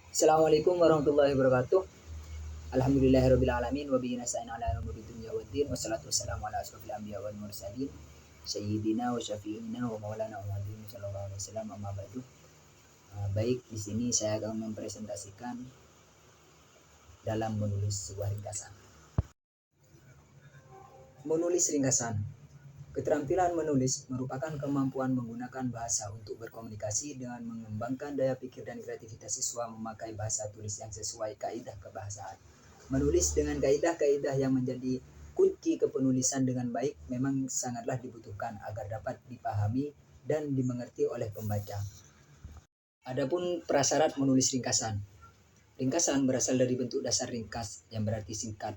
Assalamualaikum warahmatullahi wabarakatuh. Alhamdulillahirabbil alamin wa bihi nasta'in ala umuri dunya waddin wassalatu wassalamu ala asrofil anbiya wal mursalin sayyidina wa syafi'ina wa maulana Muhammadin sallallahu alaihi wasallam amma ba'du. Baik, di sini saya akan mempresentasikan dalam menulis sebuah ringkasan. Menulis ringkasan. Keterampilan menulis merupakan kemampuan menggunakan bahasa untuk berkomunikasi dengan mengembangkan daya pikir dan kreativitas siswa memakai bahasa tulis yang sesuai kaidah kebahasaan. Menulis dengan kaidah-kaidah yang menjadi kunci kepenulisan dengan baik memang sangatlah dibutuhkan agar dapat dipahami dan dimengerti oleh pembaca. Adapun prasyarat menulis ringkasan. Ringkasan berasal dari bentuk dasar ringkas yang berarti singkat,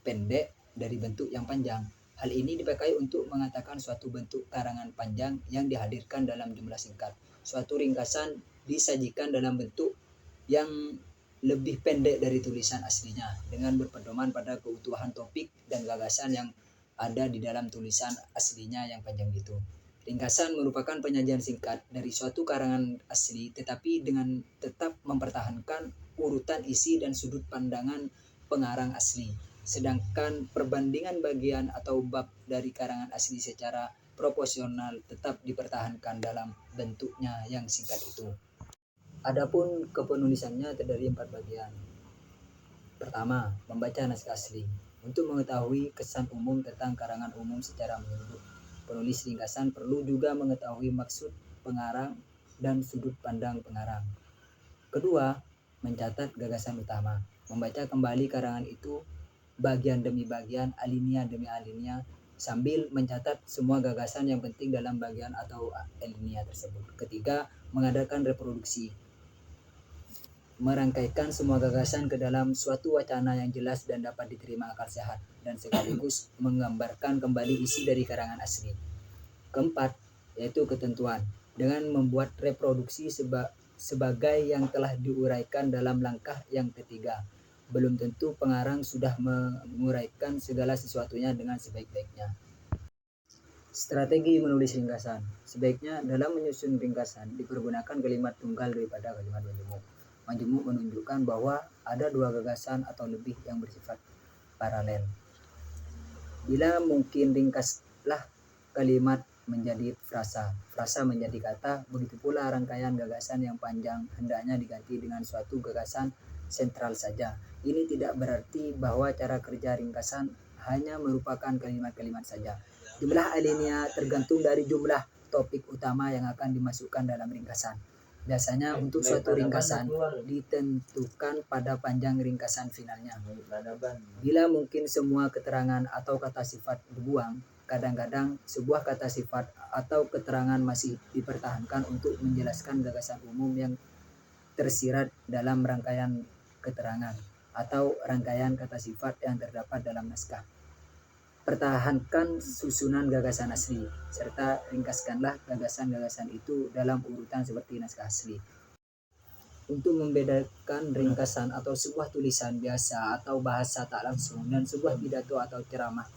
pendek dari bentuk yang panjang. Hal ini dipakai untuk mengatakan suatu bentuk karangan panjang yang dihadirkan dalam jumlah singkat. Suatu ringkasan disajikan dalam bentuk yang lebih pendek dari tulisan aslinya dengan berpedoman pada keutuhan topik dan gagasan yang ada di dalam tulisan aslinya yang panjang itu. Ringkasan merupakan penyajian singkat dari suatu karangan asli tetapi dengan tetap mempertahankan urutan isi dan sudut pandangan pengarang asli. Sedangkan perbandingan bagian atau bab dari karangan asli secara proporsional tetap dipertahankan dalam bentuknya yang singkat itu. Adapun kepenulisannya terdiri 4 bagian. Pertama, membaca naskah asli. Untuk mengetahui kesan umum tentang karangan umum secara menyeluruh, penulis ringkasan perlu juga mengetahui maksud pengarang dan sudut pandang pengarang. Kedua, mencatat gagasan utama. Membaca kembali karangan itu bagian demi bagian, alinea demi alinea, sambil mencatat semua gagasan yang penting dalam bagian atau alinea tersebut. Ketiga, mengadakan reproduksi. Merangkaikan semua gagasan ke dalam suatu wacana yang jelas dan dapat diterima akal sehat dan sekaligus menggambarkan kembali isi dari karangan asli. Keempat, yaitu ketentuan dengan membuat reproduksi sebagai yang telah diuraikan dalam langkah yang ketiga. Belum tentu pengarang sudah menguraikan segala sesuatunya dengan sebaik-baiknya. Strategi menulis ringkasan. Sebaiknya dalam menyusun ringkasan dipergunakan kalimat tunggal daripada kalimat majemuk. Majemuk menunjukkan bahwa ada dua gagasan atau lebih yang bersifat paralel. Bila mungkin ringkaslah kalimat menjadi frasa, frasa menjadi kata, begitu pula rangkaian gagasan yang panjang hendaknya diganti dengan suatu gagasan sentral saja. Ini tidak berarti bahwa cara kerja ringkasan hanya merupakan kalimat-kalimat saja. Jumlah alinea tergantung dari jumlah topik utama yang akan dimasukkan dalam ringkasan. Biasanya untuk suatu ringkasan ditentukan pada panjang ringkasan finalnya. Bila mungkin semua keterangan atau kata sifat dibuang, kadang-kadang sebuah kata sifat atau keterangan masih dipertahankan untuk menjelaskan gagasan umum yang tersirat dalam rangkaian keterangan atau rangkaian kata sifat yang terdapat dalam naskah. Pertahankan susunan gagasan asli, serta ringkaskanlah gagasan-gagasan itu dalam urutan seperti naskah asli. Untuk membedakan ringkasan atau sebuah tulisan biasa atau bahasa tak langsung dan sebuah pidato atau ceramah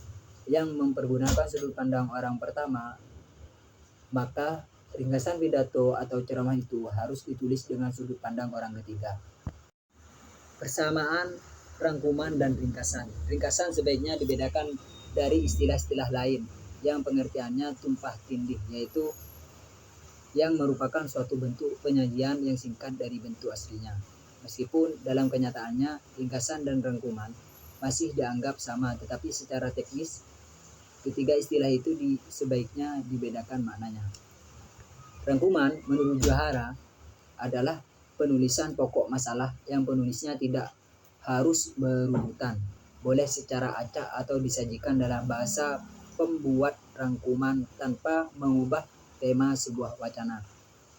yang mempergunakan sudut pandang orang pertama, maka ringkasan pidato atau ceramah itu harus ditulis dengan sudut pandang orang ketiga. Persamaan rangkuman dan ringkasan. Ringkasan sebaiknya dibedakan dari istilah-istilah lain yang pengertiannya tumpah tindih, yaitu yang merupakan suatu bentuk penyajian yang singkat dari bentuk aslinya. Meskipun dalam kenyataannya ringkasan dan rangkuman masih dianggap sama, tetapi secara teknis ketiga istilah itu sebaiknya dibedakan maknanya. Rangkuman menurut Johara adalah penulisan pokok masalah yang penulisnya tidak harus berurutan, boleh secara acak atau disajikan dalam bahasa pembuat rangkuman tanpa mengubah tema sebuah wacana.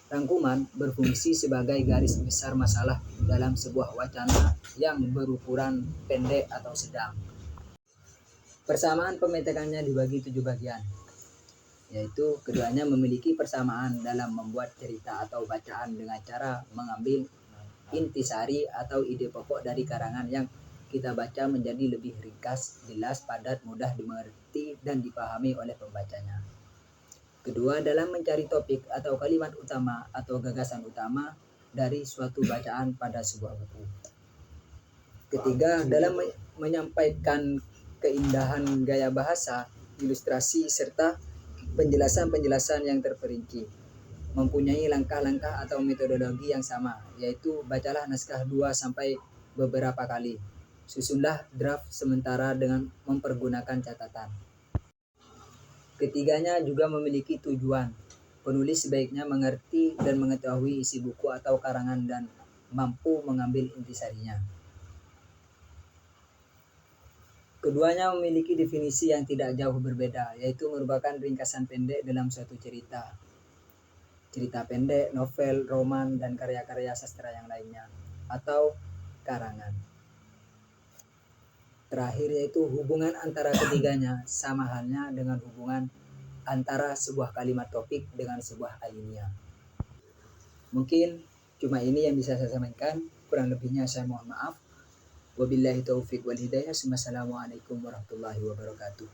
Rangkuman berfungsi sebagai garis besar masalah dalam sebuah wacana yang berukuran pendek atau sedang. Persamaan pemetakannya dibagi 7 bagian, yaitu keduanya memiliki persamaan dalam membuat cerita atau bacaan dengan cara mengambil intisari atau ide pokok dari karangan yang kita baca menjadi lebih ringkas, jelas, padat, mudah dimengerti dan dipahami oleh pembacanya. Kedua, dalam mencari topik atau kalimat utama atau gagasan utama dari suatu bacaan pada sebuah buku. Ketiga, dalam menyampaikan keindahan gaya bahasa, ilustrasi, serta penjelasan-penjelasan yang terperinci, mempunyai langkah-langkah atau metodologi yang sama, yaitu bacalah naskah 2 sampai beberapa kali. Susunlah draft sementara dengan mempergunakan catatan. Ketiganya juga memiliki tujuan. Penulis sebaiknya mengerti dan mengetahui isi buku atau karangan dan mampu mengambil intisarinya. Keduanya memiliki definisi yang tidak jauh berbeda, yaitu merupakan ringkasan pendek dalam suatu cerita. Cerita pendek, novel, roman, dan karya-karya sastra yang lainnya, atau karangan. Terakhir yaitu hubungan antara ketiganya sama halnya dengan hubungan antara sebuah kalimat topik dengan sebuah alinea. Mungkin cuma ini yang bisa saya sampaikan, kurang lebihnya saya mohon maaf. Wabillahi taufiq wal hidayah. Wassalamualaikum warahmatullahi wabarakatuh.